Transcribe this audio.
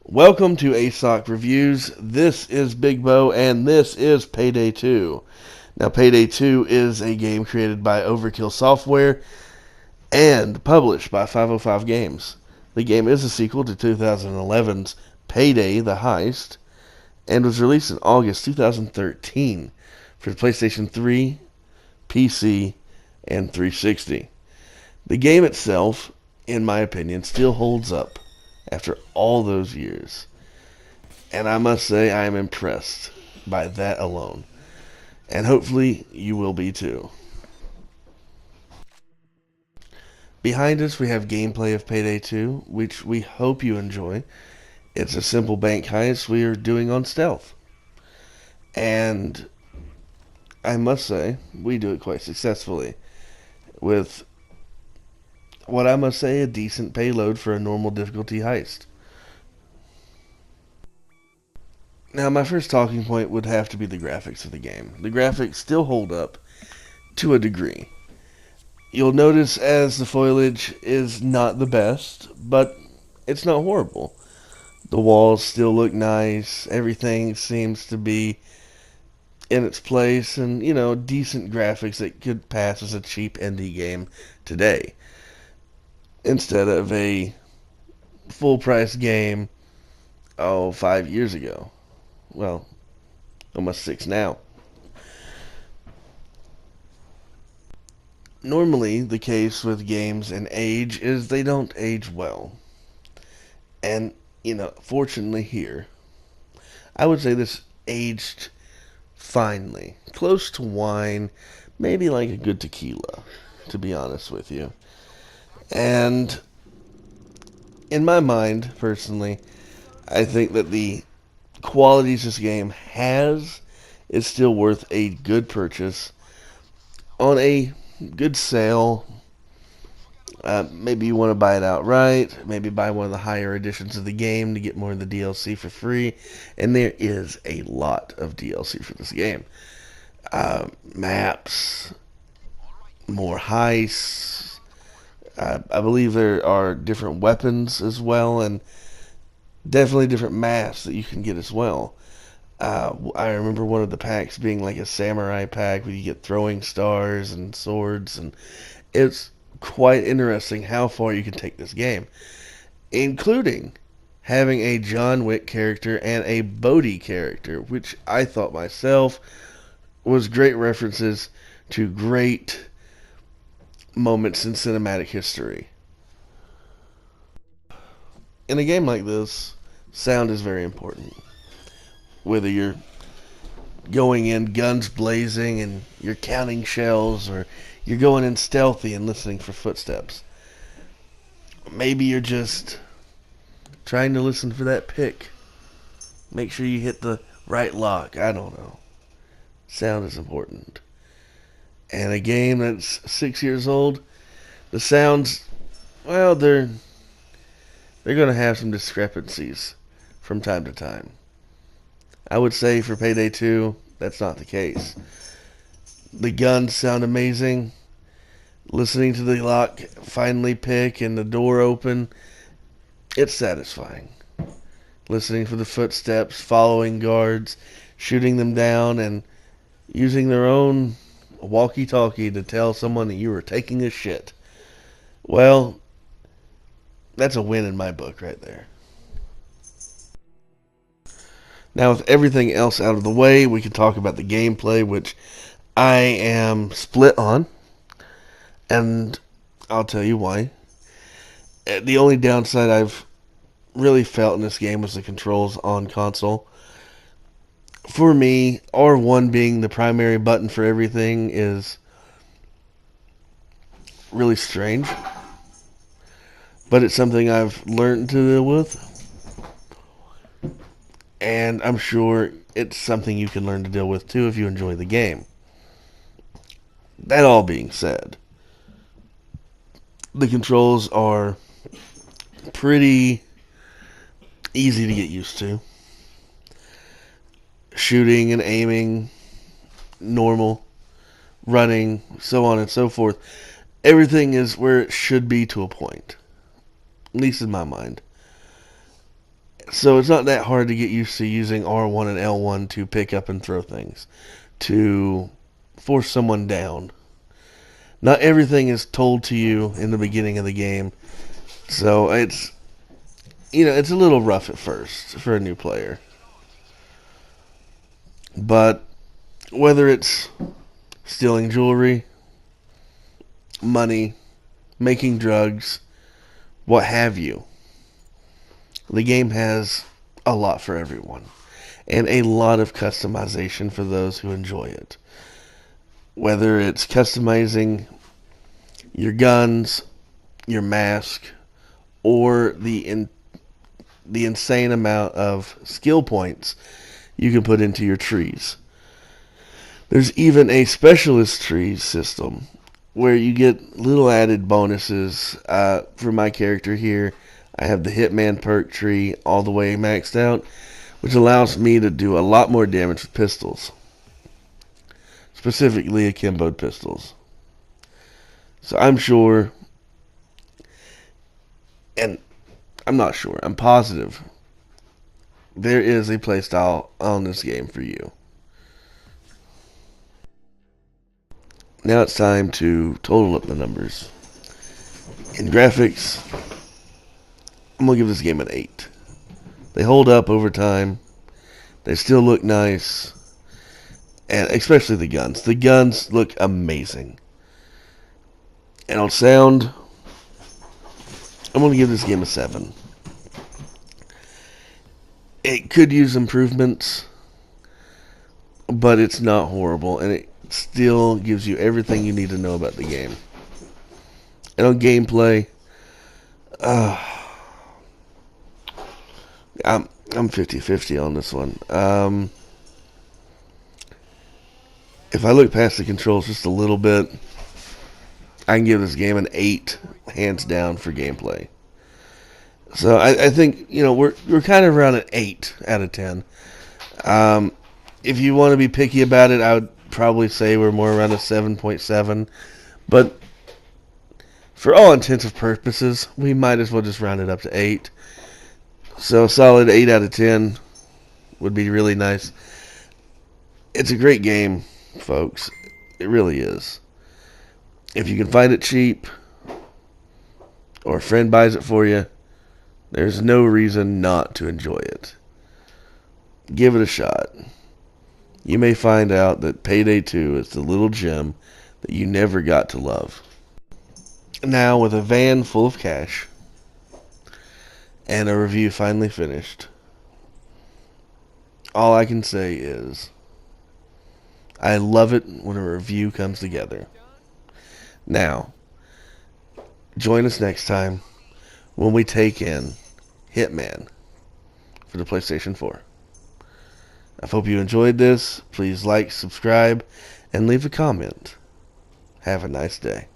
Welcome to ASOK Reviews. This is Big Bo, and this is Payday 2. Now, Payday 2 is a game created by Overkill Software and published by 505 Games. The game is a sequel to 2011's Payday: The Heist, and was released in August 2013 for the PlayStation 3, PC, and 360. The game itself, in my opinion, still holds up after all those years. And I must say, I am impressed by that alone. And hopefully, you will be too. Behind us, we have gameplay of Payday 2, which we hope you enjoy. It's a simple bank heist we are doing on stealth. And I must say, we do it quite successfully. With what I must say, a decent payload for a normal difficulty heist. Now, my first talking point would have to be the graphics of the game. The graphics still hold up to a degree. You'll notice as the foliage is not the best, but it's not horrible. The walls still look nice. Everything seems to be in its place, and, decent graphics that could pass as a cheap indie game today instead of a full price game, 5 years ago. Well, almost 6 now. Normally, the case with games and age is they don't age well. And, fortunately here, I would say this aged finely. Close to wine, maybe like a good tequila, to be honest with you. And in my mind, personally, I think that the qualities this game has is still worth a good purchase on a good sale. Maybe you want to buy it outright. Maybe buy one of the higher editions of the game to get more of the DLC for free. And there is a lot of DLC for this game. Maps, more heists. I believe there are different weapons as well, and definitely different masks that you can get as well. I remember one of the packs being like a samurai pack where you get throwing stars and swords, and it's quite interesting how far you can take this game, including having a John Wick character and a Bodhi character, which I thought myself was great references to great moments in cinematic history. In a game like this, sound is very important. Whether you're going in guns blazing and you're counting shells, or you're going in stealthy and listening for footsteps. Maybe you're just trying to listen for that pick. Make sure you hit the right lock. I don't know. Sound is important. And a game that's 6 years old, the sounds, well, they're going to have some discrepancies from time to time. I would say for Payday 2, that's not the case. The guns sound amazing. Listening to the lock finally pick and the door open, it's satisfying. Listening for the footsteps, following guards, shooting them down, and using their own walkie-talkie to tell someone that you were taking a shit. Well, that's a win in my book right there. Now, with everything else out of the way, we can talk about the gameplay, which I am split on. And I'll tell you why. The only downside I've really felt in this game was the controls on console. For me, R1 being the primary button for everything is really strange. But it's something I've learned to deal with. And I'm sure it's something you can learn to deal with too if you enjoy the game. That all being said, the controls are pretty easy to get used to. Shooting and aiming, normal, running, so on and so forth. Everything is where it should be to a point. At least in my mind. So it's not that hard to get used to using R1 and L1 to pick up and throw things, to force someone down. Not everything is told to you in the beginning of the game, so it's a little rough at first for a new player. But whether it's stealing jewelry, money, making drugs, what have you, the game has a lot for everyone, and a lot of customization for those who enjoy it. Whether it's customizing your guns, your mask, or the insane amount of skill points you can put into your trees. There's even a specialist tree system where you get little added bonuses. For my character here, I have the Hitman perk tree all the way maxed out, which allows me to do a lot more damage with pistols, specifically akimboed pistols. So I'm sure, and I'm not sure, I'm positive, there is a playstyle on this game for you. Now it's time to total up the numbers. In graphics, I'm going to give this game an 8. They hold up over time. They still look nice. And especially the guns. The guns look amazing. And on sound, I'm going to give this game a 7. It could use improvements, but it's not horrible. And it still gives you everything you need to know about the game. And on gameplay, I'm 50-50 on this one. If I look past the controls just a little bit, I can give this game an 8, hands down, for gameplay. So I think, we're kind of around an 8 out of 10. If you want to be picky about it, I would probably say we're more around a 7.7. But for all intents and purposes, we might as well just round it up to 8. So a solid 8 out of 10 would be really nice. It's a great game, folks. It really is. If you can find it cheap, or a friend buys it for you, there's no reason not to enjoy it. Give it a shot. You may find out that Payday 2 is the little gem that you never got to love. Now, with a van full of cash, and a review finally finished, all I can say is, I love it when a review comes together. Now, join us next time when we take in Hitman for the PlayStation 4. I hope you enjoyed this. Please like, subscribe, and leave a comment. Have a nice day.